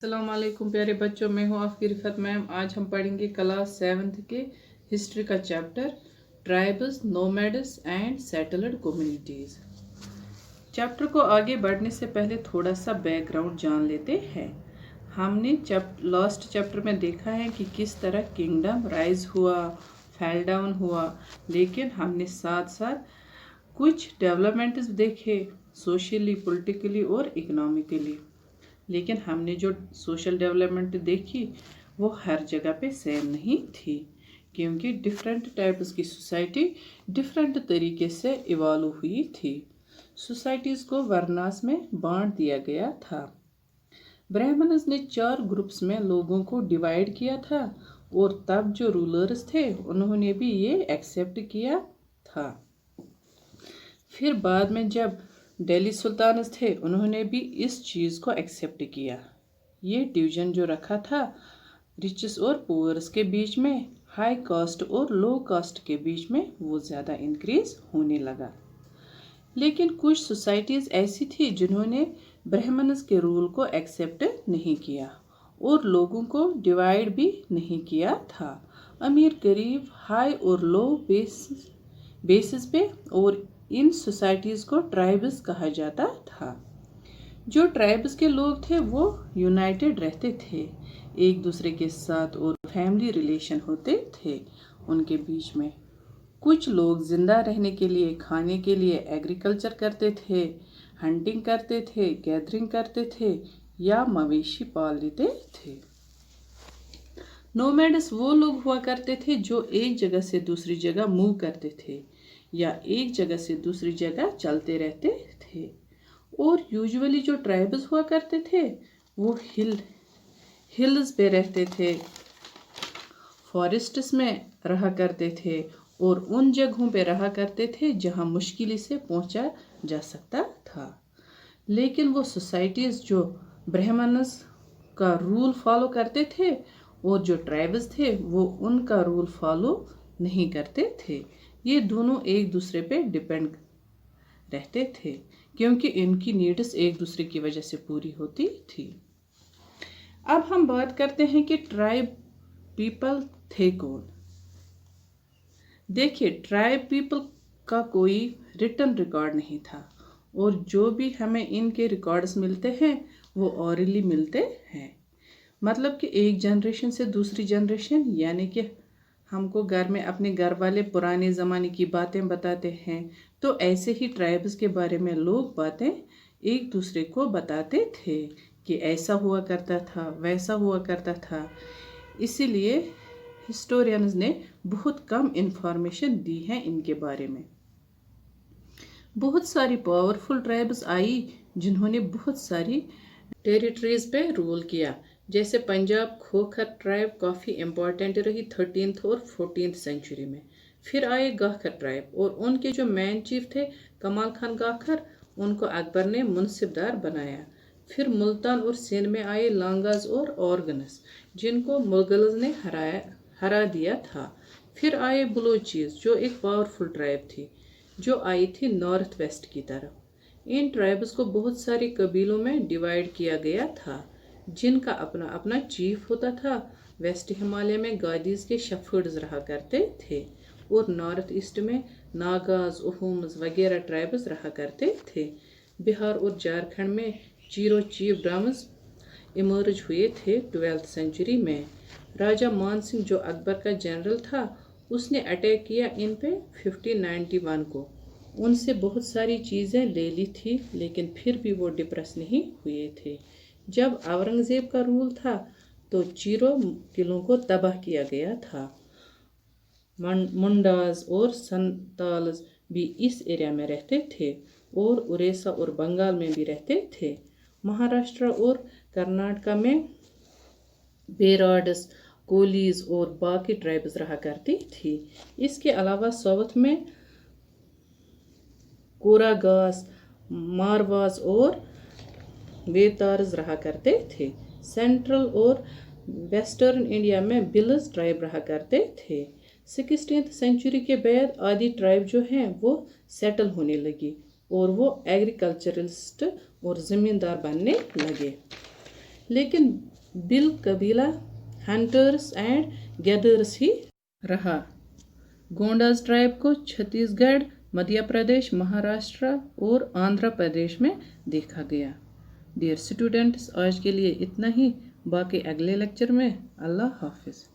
अस्सलाम वालेकुम प्यारे बच्चों, मैं हूँ आपकी रिफत मैम। आज हम पढ़ेंगे क्लास 7th के हिस्ट्री का chapter tribes, nomads and settled communities. Chapter को आगे बढ़ने से पहले थोड़ा सा बैकग्राउंड जान लेते हैं। हमने लास्ट चैप्टर में देखा है कि किस तरह किंगडम राइज हुआ, फैल डाउन हुआ, लेकिन हमने साथ साथ कुछ डेवलपमेंट्स देखे सोशली, पॉलिटिकली और इकोनॉमिकली। लेकिन हमने जो सोशल डेवलपमेंट देखी वो हर जगह पे सेम नहीं थी, क्योंकि डिफरेंट टाइप्स की सोसाइटी डिफरेंट तरीके से इवॉल्व हुई थी। सोसाइटीज़ को वर्नास में बांट दिया गया था। ब्राह्मण्स ने 4 ग्रुप्स में लोगों को डिवाइड किया था और तब जो रूलर्स थे उन्होंने भी ये एक्सेप्ट किया था। फिर बाद में जब दिल्ली सुल्तानस थे उन्होंने भी इस चीज़ को एक्सेप्ट किया। ये डिवीज़न जो रखा था रिचेस और पुअर्स के बीच में, हाई कास्ट और लो कास्ट के बीच में, वो ज़्यादा इंक्रीज होने लगा। लेकिन कुछ सोसाइटीज़ ऐसी थी जिन्होंने ब्राह्मण्स के रूल को एक्सेप्ट नहीं किया और लोगों को डिवाइड भी नहीं किया था। अमीर गरीब, हाई और लो बेसिस पे, और इन सोसाइटीज़ को ट्राइब्स कहा जाता था। जो ट्राइब्स के लोग थे वो यूनाइटेड रहते थे एक दूसरे के साथ और फैमिली रिलेशन होते थे उनके बीच में। कुछ लोग जिंदा रहने के लिए, खाने के लिए एग्रीकल्चर करते थे, हंटिंग करते थे, गैदरिंग करते थे या मवेशी पाल लेते थे। नोमैड्स वो लोग हुआ करते थे जो एक जगह से दूसरी जगह मूव करते थे या एक जगह से दूसरी जगह चलते रहते थे। और यूजुअली जो ट्राइब्स हुआ करते थे वो हिल्स पे रहते थे, फॉरेस्ट्स में रहा करते थे और उन जगहों पे रहा करते थे जहाँ मुश्किल से पहुँचा जा सकता था। लेकिन वो सोसाइटीज़ जो ब्राह्मण्स का रूल फॉलो करते थे और जो ट्राइब्स थे वो उनका रूल फॉलो नहीं करते थे। ये दोनों एक दूसरे पे डिपेंड रहते थे क्योंकि इनकी नीड्स एक दूसरे की वजह से पूरी होती थी। अब हम बात करते हैं कि ट्राइब पीपल थे कौन। देखिए, ट्राइब पीपल का कोई रिटन रिकॉर्ड नहीं था और जो भी हमें इनके रिकॉर्ड्स मिलते हैं वो ऑरली मिलते हैं। मतलब कि एक जनरेशन से दूसरी जनरेशन, यानी कि हमको घर में अपने घर वाले पुराने ज़माने की बातें बताते हैं, तो ऐसे ही ट्राइब्स के बारे में लोग बातें एक दूसरे को बताते थे कि ऐसा हुआ करता था, वैसा हुआ करता था। इसीलिए हिस्टोरियंस ने बहुत कम इंफॉर्मेशन दी है इनके बारे में। बहुत सारी पावरफुल ट्राइब्स आई जिन्होंने बहुत सारी टेरिटरीज पे रूल किया। जैसे पंजाब खोखर ट्राइब काफ़ी इम्पोर्टेंट रही 13th और 14th सेंचुरी में। फिर आए गाखर ट्राइब और उनके जो मैन चीफ थे कमाल खान गाखर, उनको अकबर ने मुनसिबदार बनाया। फिर मुल्तान और सिंध में आए लांगाज और ऑर्गनस, जिनको मुगल्स ने हरा दिया था। फिर आए बलोचीज जो एक पावरफुल ट्राइब थी जो आई थी नॉर्थ वेस्ट की तरफ। इन ट्राइब्स को बहुत सारे कबीलों में डिवाइड किया गया था जिनका अपना अपना चीफ होता था। वेस्ट हिमालय में गादीज के शेफर्ड्स रहा करते थे और नॉर्थ ईस्ट में नागाज, ओहुम्स वगैरह ट्राइब्स रहा करते थे। बिहार और झारखंड में चीरो चीफ ब्राह्मण्स इमर्ज हुए थे 12th सेंचुरी में। राजा मान सिंह जो अकबर का जनरल था उसने अटैक किया इन पे 1591 को। उनसे बहुत सारी चीज़ें ले ली थी लेकिन फिर भी वो डिप्रेस नहीं हुए थे। जब औरंगजेब का रूल था तो चीरो किलों को तबाह किया गया था। मुंडाज और संताल्स भी इस एरिया में रहते थे और उड़ीसा और बंगाल में भी रहते थे। महाराष्ट्र और कर्नाटक में बेराड्स, कोलीज और बाकी ट्राइब्स रहा करती थी। इसके अलावा साउथ में कोरागास, मारवास और वेतार्स रहा करते थे। सेंट्रल और वेस्टर्न इंडिया में बिलस ट्राइब रहा करते थे। 16th सेंचुरी के बाद आदि ट्राइब जो हैं वो सेटल होने लगी और वो एग्रीकल्चरलिस्ट और ज़मींदार बनने लगे। लेकिन بل قبیلہ ہنٹرس اینڈ گیدرس ہی رہا۔ گونڈاز ٹرائب کو چھتیس گڑھ، مدھیہ پردیش، مہاراشٹر اور آندھرا پردیش میں دیکھا گیا۔ ڈیئر اسٹوڈنٹس، آج کے لیے اتنا ہی، باقی اگلے لیکچر میں۔ اللہ حافظ۔